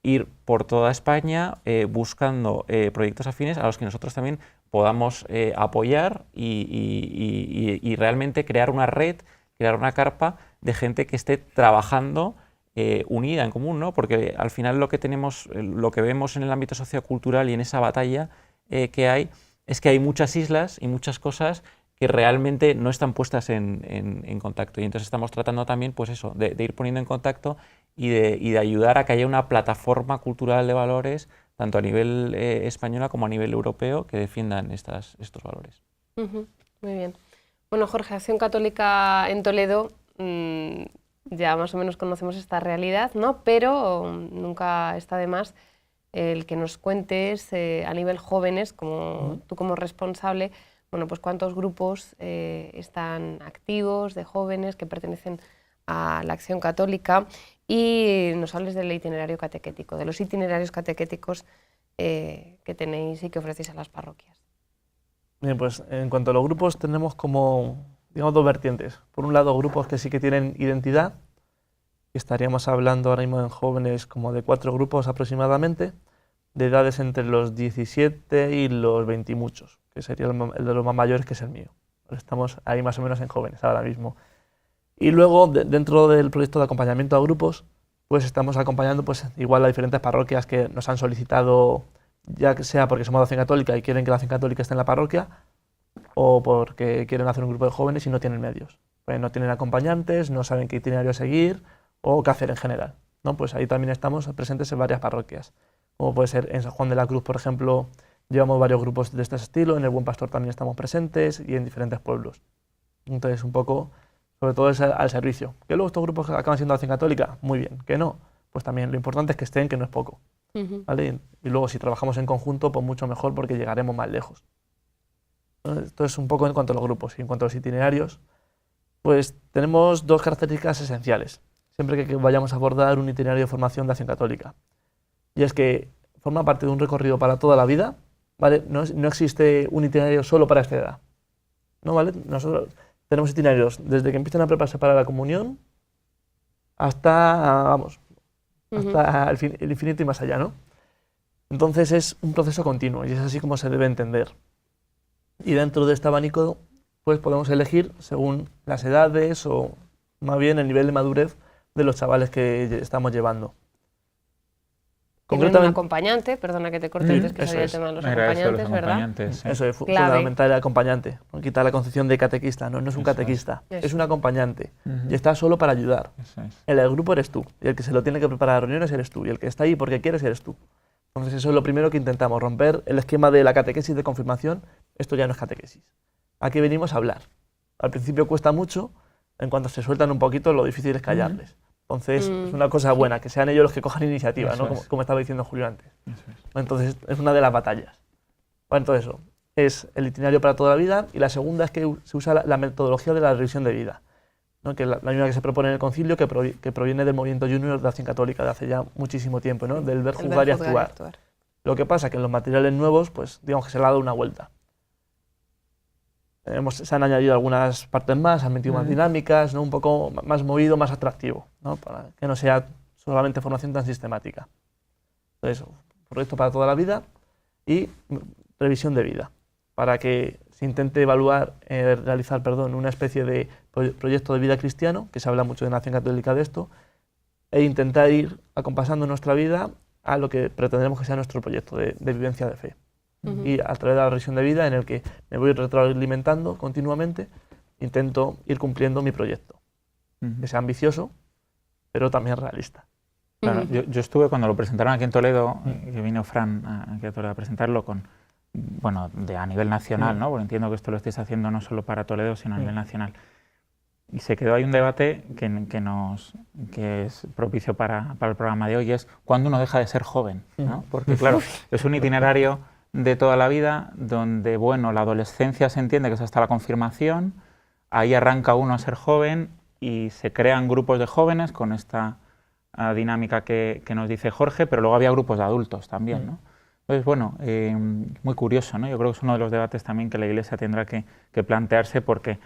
Ir por toda España buscando proyectos afines a los que nosotros también podamos apoyar y realmente crear una red, crear una carpa de gente que esté trabajando unida en común, ¿no? Porque al final lo que vemos en el ámbito sociocultural y en esa batalla que hay, es que hay muchas islas y muchas cosas que realmente no están puestas en contacto. Y entonces estamos tratando también, pues eso, de ir poniendo en contacto y de ayudar a que haya una plataforma cultural de valores, tanto a nivel española como a nivel europeo, que defiendan estos valores. Muy bien. Bueno, Jorge, Acción Católica en Toledo, ya más o menos conocemos esta realidad, ¿no? Pero nunca está de más el que nos cuentes a nivel jóvenes, como tú como responsable, bueno, pues cuántos grupos están activos de jóvenes que pertenecen a la Acción Católica, y nos hables del itinerario catequético, de los itinerarios catequéticos que tenéis y que ofrecéis a las parroquias. Bien, pues en cuanto a los grupos tenemos como, digamos, dos vertientes. Por un lado, grupos que sí que tienen identidad, y estaríamos hablando ahora mismo en jóvenes como de 4 grupos aproximadamente, de edades entre los 17 y los 20 y muchos, que sería el de los más mayores, que es el mío. Estamos ahí más o menos en jóvenes ahora mismo. Y luego, dentro del proyecto de acompañamiento a grupos, pues estamos acompañando pues igual a diferentes parroquias que nos han solicitado, ya que sea porque somos de Acción Católica y quieren que la Acción Católica esté en la parroquia, o porque quieren hacer un grupo de jóvenes y no tienen medios. Pues no tienen acompañantes, no saben qué itinerario seguir o qué hacer en general, ¿no? Pues ahí también estamos presentes en varias parroquias. Como puede ser en San Juan de la Cruz, por ejemplo, llevamos varios grupos de este estilo, en el Buen Pastor también estamos presentes y en diferentes pueblos. Entonces, un poco, sobre todo es al servicio. ¿Que luego estos grupos acaban siendo Acción Católica? Muy bien. ¿Que no? Pues también lo importante es que estén, que no es poco. ¿Vale? Y luego, si trabajamos en conjunto, pues mucho mejor, porque llegaremos más lejos. Esto es un poco en cuanto a los grupos. Y en cuanto a los itinerarios, pues tenemos 2 características esenciales siempre que vayamos a abordar un itinerario de formación de Acción Católica. Y es que forma parte de un recorrido para toda la vida, ¿vale? No existe un itinerario solo para esta edad, ¿no? ¿Vale? Nosotros tenemos itinerarios desde que empiezan a prepararse para la comunión hasta, hasta el infinito y más allá, ¿no? Entonces es un proceso continuo y es así como se debe entender. Y dentro de este abanico, pues podemos elegir según las edades o más bien el nivel de madurez de los chavales que estamos llevando. Tienen un acompañante, perdona que te corte antes, que sabía el tema de los acompañantes, ¿verdad? Sí. Eso es fundamental, el acompañante. ¿No? Quitar la concepción de catequista, no es un catequista, es un acompañante. Y está solo para ayudar. El grupo eres tú, y el que se lo tiene que preparar a reuniones eres tú, y el que está ahí porque quieres eres tú. Entonces eso es lo primero que intentamos, romper el esquema de la catequesis de confirmación. Esto ya no es catequesis. Aquí venimos a hablar. Al principio cuesta mucho, en cuanto se sueltan un poquito lo difícil es callarles. Entonces, es una cosa buena, que sean ellos los que cojan iniciativa, ¿no? Como estaba diciendo Julio antes. Entonces, es una de las batallas. Bueno, entonces eso, es el itinerario para toda la vida, y la segunda es que se usa la metodología de la revisión de vida, ¿no? Que es la misma que se propone en el concilio, que proviene del movimiento Junior de Acción Católica de hace ya muchísimo tiempo, ¿no? Del ver, juzgar y actuar. Lo que pasa es que en los materiales nuevos, pues digamos que se le ha dado una vuelta. Se han añadido algunas partes más, han metido más dinámicas, ¿no? Un poco más movido, más atractivo, ¿no? Para que no sea solamente formación tan sistemática. Entonces, proyecto para toda la vida y revisión de vida, para que se intente realizar una especie de proyecto de vida cristiano, que se habla mucho de Acción Católica de esto, e intentar ir acompasando nuestra vida a lo que pretendemos que sea nuestro proyecto de vivencia de fe. Y a través de la revisión de vida, en el que me voy retroalimentando continuamente, intento ir cumpliendo mi proyecto, que sea ambicioso, pero también realista. Claro, yo estuve cuando lo presentaron aquí en Toledo, que vino Fran aquí a Toledo a presentarlo, a nivel nacional, ¿no? Porque entiendo que esto lo estáis haciendo no solo para Toledo, sino a nivel nacional. Y se quedó ahí un debate que es propicio para el programa de hoy, es cuándo uno deja de ser joven, ¿no? Porque claro, es un itinerario de toda la vida, donde, la adolescencia se entiende que es hasta la confirmación, ahí arranca uno a ser joven y se crean grupos de jóvenes con esta dinámica que nos dice Jorge, pero luego había grupos de adultos también, ¿no? Entonces, muy curioso, ¿no? Yo creo que es uno de los debates también que la Iglesia tendrá que plantearse, porque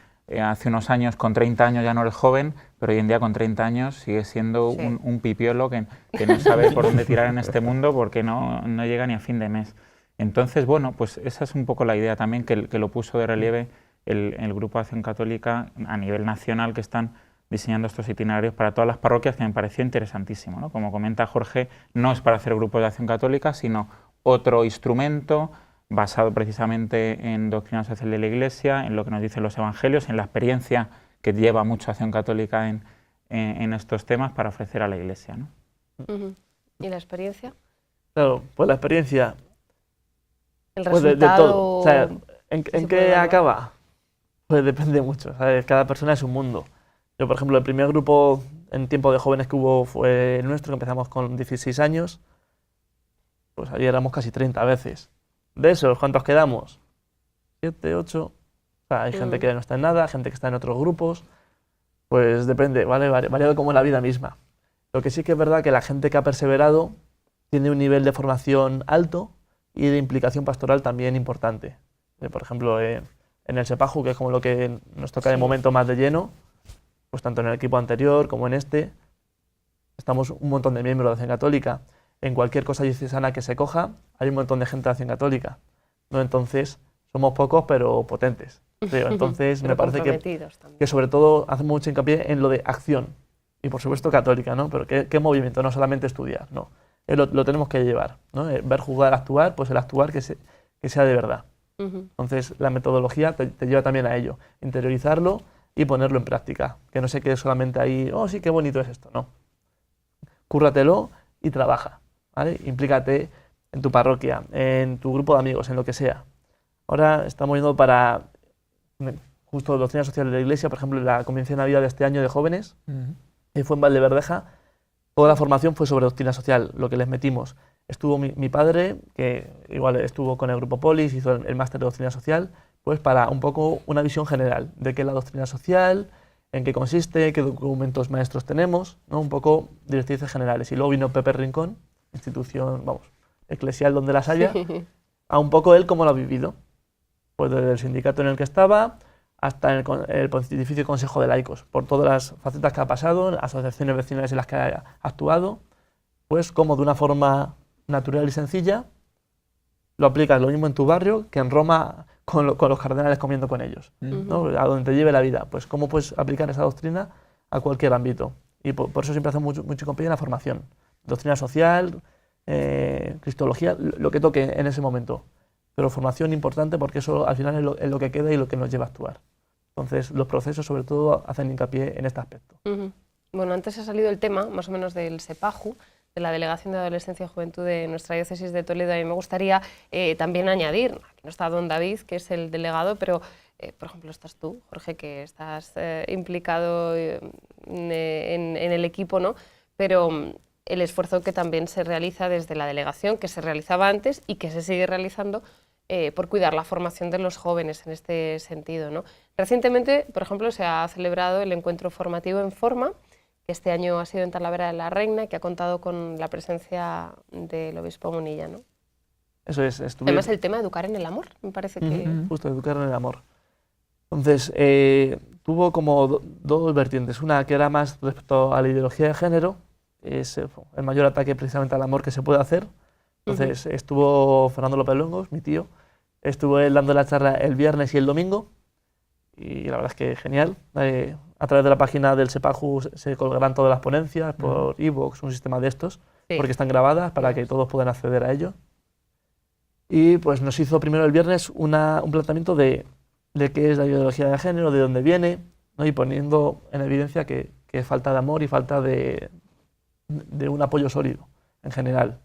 hace unos años, con 30 años ya no eres joven, pero hoy en día con 30 años sigues siendo un pipiolo que no sabe por dónde tirar en este mundo, porque no llega ni a fin de mes. Entonces, pues esa es un poco la idea también que lo puso de relieve el Grupo de Acción Católica a nivel nacional, que están diseñando estos itinerarios para todas las parroquias, que me pareció interesantísimo, ¿no? Como comenta Jorge, no es para hacer grupos de acción católica, sino otro instrumento basado precisamente en doctrina social de la Iglesia, en lo que nos dicen los evangelios, en la experiencia que lleva mucho Acción Católica en estos temas para ofrecer a la Iglesia, ¿no? ¿Y la experiencia? Claro, pues la experiencia... El resultado... de todo. O sea, ¿en qué acaba? Pues depende mucho, ¿sabes? Cada persona es un mundo. Yo, por ejemplo, el primer grupo en tiempo de jóvenes que hubo fue el nuestro, que empezamos con 16 años. Pues ahí éramos casi 30 veces. De esos, ¿cuántos quedamos? 7, 8. O sea, hay gente que no está en nada, gente que está en otros grupos. Pues depende, ¿vale? Variado como la vida misma. Lo que sí que es verdad que la gente que ha perseverado tiene un nivel de formación alto y de implicación pastoral también importante. Por ejemplo, en el SEPAJU, que es como lo que nos toca de momento más de lleno, pues tanto en el equipo anterior como en este, estamos un montón de miembros de Acción Católica. En cualquier cosa diocesana que se coja, hay un montón de gente de Acción Católica, ¿no? Entonces, somos pocos pero potentes. Entonces, me parece que sobre todo hacemos mucho hincapié en lo de acción, y por supuesto católica, ¿no? Pero ¿qué movimiento? No solamente estudiar, no. Lo tenemos que llevar, ¿no? Ver, jugar, actuar, pues el actuar que sea de verdad. Entonces, la metodología te lleva también a ello, interiorizarlo y ponerlo en práctica, que no se quede solamente ahí, oh sí, qué bonito es esto, no. Cúrratelo y trabaja, ¿vale? Implícate en tu parroquia, en tu grupo de amigos, en lo que sea. Ahora estamos yendo para, justo doctrina social de la Iglesia, por ejemplo, la Convención de Navidad de este año de jóvenes, que fue en Valdeverdeja. Toda la formación fue sobre doctrina social, lo que les metimos. Estuvo mi padre, que igual estuvo con el Grupo Polis, hizo el máster de doctrina social, pues para un poco una visión general de qué es la doctrina social, en qué consiste, qué documentos maestros tenemos, ¿no? Un poco directrices generales. Y luego vino Pepe Rincón, institución, eclesial donde las haya, a un poco él cómo lo ha vivido. Pues desde el sindicato en el que estaba hasta el Pontificio Consejo de Laicos, por todas las facetas que ha pasado, asociaciones vecinales en las que ha actuado, pues como de una forma natural y sencilla lo aplicas lo mismo en tu barrio que en Roma con los cardenales comiendo con ellos, ¿no? A donde te lleve la vida, pues cómo puedes aplicar esa doctrina a cualquier ámbito. Y por eso siempre hacemos mucho hincapié en la formación. Doctrina social, cristología, lo que toque en ese momento. Pero formación importante porque eso al final es lo que queda y lo que nos lleva a actuar. Entonces, los procesos sobre todo hacen hincapié en este aspecto. Bueno, antes ha salido el tema, más o menos, del SEPAJU, de la Delegación de Adolescencia y Juventud de nuestra diócesis de Toledo. A mí me gustaría también añadir, aquí no está don David, que es el delegado, pero por ejemplo estás tú, Jorge, que estás implicado en el equipo, ¿no? Pero el esfuerzo que también se realiza desde la delegación, que se realizaba antes y que se sigue realizando por cuidar la formación de los jóvenes en este sentido, ¿no? Recientemente, por ejemplo, se ha celebrado el encuentro formativo En Forma, que este año ha sido en Talavera de la Reina, que ha contado con la presencia del obispo Munilla, ¿no? Eso es. Además, el tema de educar en el amor, me parece que... Justo, educar en el amor. Entonces, tuvo como dos vertientes. Una que era más respecto a la ideología de género, es el mayor ataque precisamente al amor que se puede hacer. Entonces, estuvo Fernando López Luengos, mi tío, estuvo él dando la charla el viernes y el domingo, y la verdad es que genial. A través de la página del SEPAJU se colgarán todas las ponencias por iVoox, un sistema de estos, porque están grabadas para que todos puedan acceder a ello. Y pues nos hizo primero el viernes un planteamiento de qué es la ideología de género, de dónde viene, ¿no? Y poniendo en evidencia que falta de amor y falta de un apoyo sólido en general.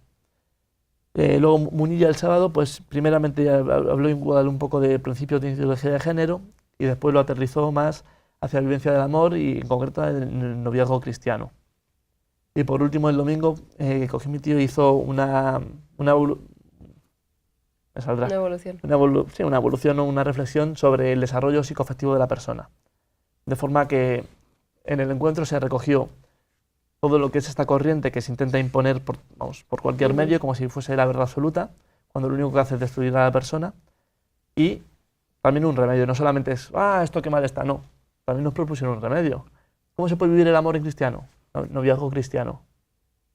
Luego Munilla el sábado, pues primeramente habló igual un poco de principios de ideología de género y después lo aterrizó más hacia la vivencia del amor y en concreto en el noviazgo cristiano. Y por último el domingo, cogí mi tío y hizo una evolución o una reflexión sobre el desarrollo psicoafectivo de la persona. De forma que en el encuentro se recogió todo lo que es esta corriente que se intenta imponer por cualquier medio, como si fuese la verdad absoluta, cuando lo único que hace es destruir a la persona. Y también un remedio, no solamente es, esto qué mal está, no. También nos propusieron un remedio. ¿Cómo se puede vivir el amor en cristiano? Noviazgo cristiano.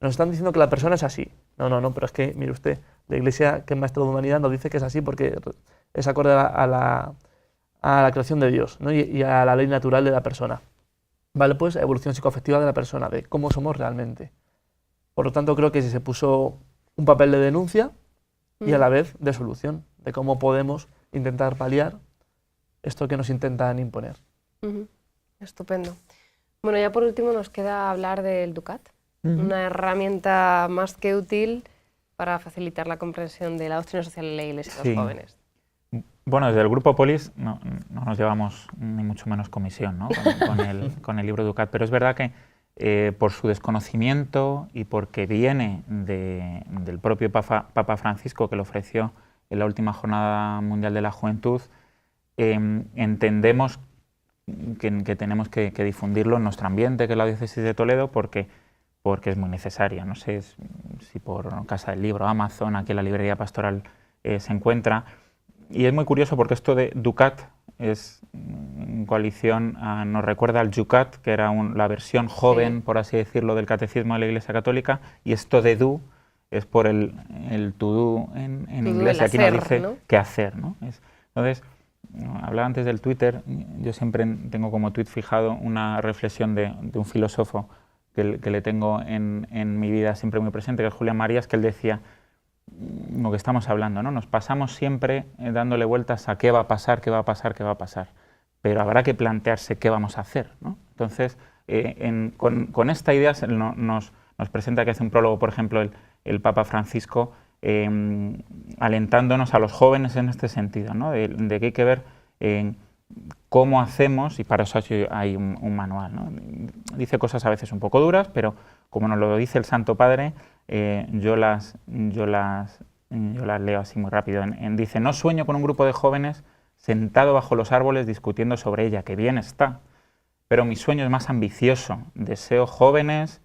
Nos están diciendo que la persona es así. No, pero es que, mire usted, la Iglesia, que es maestro de humanidad, nos dice que es así porque es acorde a la creación de Dios, ¿no? y a la ley natural de la persona. Vale, pues evolución psicoafectiva de la persona, de cómo somos realmente. Por lo tanto, creo que se puso un papel de denuncia y a la vez de solución, de cómo podemos intentar paliar esto que nos intentan imponer. Estupendo. Bueno, ya por último nos queda hablar del Ducat, una herramienta más que útil para facilitar la comprensión de la doctrina social de la Iglesia a los jóvenes. Bueno, desde el Grupo Polis no nos llevamos ni mucho menos comisión, ¿no? con el libro Ducat, pero es verdad que por su desconocimiento y porque viene del propio Papa Francisco, que lo ofreció en la última Jornada Mundial de la Juventud, entendemos que tenemos que difundirlo en nuestro ambiente, que es la Diócesis de Toledo, porque es muy necesaria. No sé si por Casa del Libro, Amazon, aquí en la librería pastoral se encuentra. Y es muy curioso porque esto de Ducat es en coalición, nos recuerda al Yucat, que era la versión joven, por así decirlo, del Catecismo de la Iglesia Católica, y esto de do es por el to do en inglés, y aquí nos dice, ¿no?, qué hacer, ¿no? Entonces, hablaba antes del Twitter, yo siempre tengo como tweet fijado una reflexión de un filósofo que le tengo en mi vida siempre muy presente, que es Julián Marías, que él decía lo que estamos hablando, ¿no? Nos pasamos siempre dándole vueltas a qué va a pasar, qué va a pasar, qué va a pasar, pero habrá que plantearse qué vamos a hacer, ¿no? Entonces, con esta idea nos presenta, que hace un prólogo, por ejemplo, el Papa Francisco, alentándonos a los jóvenes en este sentido, ¿no? de que hay que ver cómo hacemos, y para eso hay un manual, ¿no? Dice cosas a veces un poco duras, pero como nos lo dice el Santo Padre, yo las leo así muy rápido. Dice, no sueño con un grupo de jóvenes sentado bajo los árboles discutiendo sobre ella, que bien está, pero mi sueño es más ambicioso. Deseo jóvenes,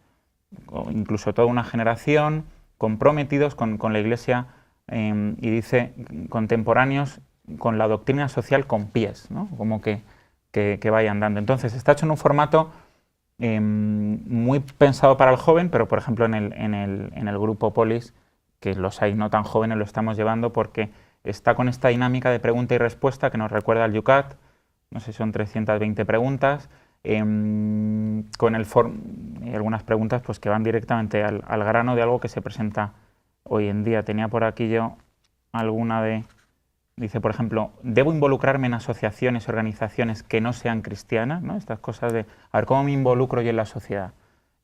o incluso toda una generación, comprometidos con la Iglesia, y dice, contemporáneos con la doctrina social con pies, ¿no? Como que vayan dando. Entonces, está hecho en un formato muy pensado para el joven, pero por ejemplo en el Grupo Polis, que los hay no tan jóvenes, lo estamos llevando porque está con esta dinámica de pregunta y respuesta que nos recuerda al Yucat, no sé si son 320 preguntas, con algunas preguntas pues que van directamente al grano de algo que se presenta hoy en día. Tenía por aquí yo alguna de... Dice, por ejemplo, ¿debo involucrarme en asociaciones, organizaciones que no sean cristianas? ¿No? Estas cosas de, a ver, ¿cómo me involucro yo en la sociedad?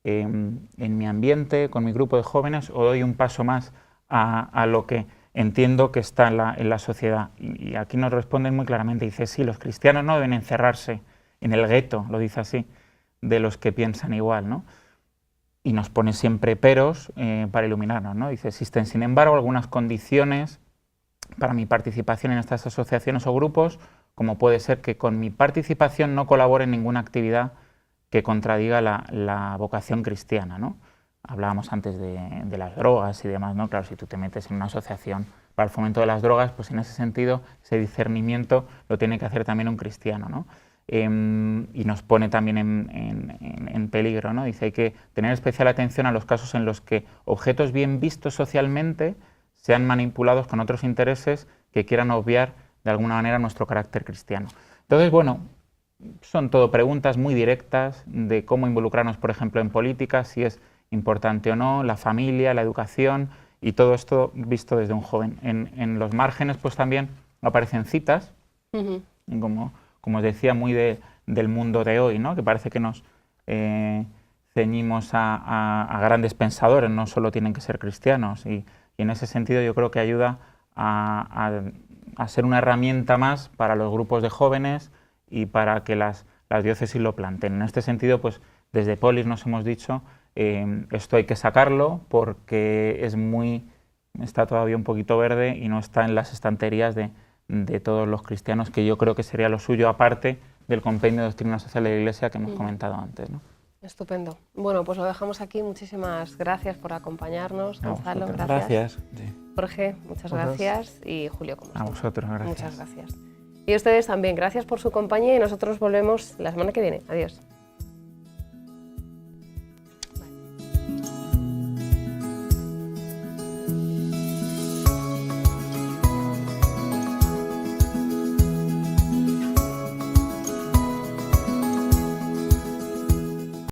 ¿En mi ambiente, con mi grupo de jóvenes, o doy un paso más a lo que entiendo que está en la sociedad? Y aquí nos responden muy claramente, dice, sí, los cristianos no deben encerrarse en el gueto, lo dice así, de los que piensan igual, ¿no? Y nos pone siempre peros para iluminarnos, ¿no? Dice, existen, sin embargo, algunas condiciones para mi participación en estas asociaciones o grupos, como puede ser que con mi participación no colabore en ninguna actividad que contradiga la vocación cristiana, ¿no? Hablábamos antes de las drogas y demás, ¿no? Claro, si tú te metes en una asociación para el fomento de las drogas, pues en ese sentido, ese discernimiento lo tiene que hacer también un cristiano, ¿no? Y nos pone también en peligro, ¿no? Dice, hay que tener especial atención a los casos en los que objetos bien vistos socialmente sean manipulados con otros intereses que quieran obviar de alguna manera nuestro carácter cristiano. Entonces, bueno, son todo preguntas muy directas de cómo involucrarnos, por ejemplo, en política, si es importante o no, la familia, la educación, y todo esto visto desde un joven. En los márgenes, pues también aparecen citas, como os decía, muy del mundo de hoy, ¿no? Que parece que nos ceñimos a grandes pensadores, no solo tienen que ser cristianos, y en ese sentido yo creo que ayuda a ser una herramienta más para los grupos de jóvenes y para que las diócesis lo planteen. En este sentido, pues desde Polis nos hemos dicho, esto hay que sacarlo porque está todavía un poquito verde y no está en las estanterías de todos los cristianos, que yo creo que sería lo suyo, aparte del compendio de doctrina social de la Iglesia que hemos comentado antes, ¿no? Estupendo. Bueno, pues lo dejamos aquí. Muchísimas gracias por acompañarnos. Gonzalo, gracias. Gracias. Sí. Jorge, muchas gracias. Y Julio, como A vosotros, gracias. Muchas gracias. Y a ustedes también, gracias por su compañía y nosotros volvemos la semana que viene. Adiós.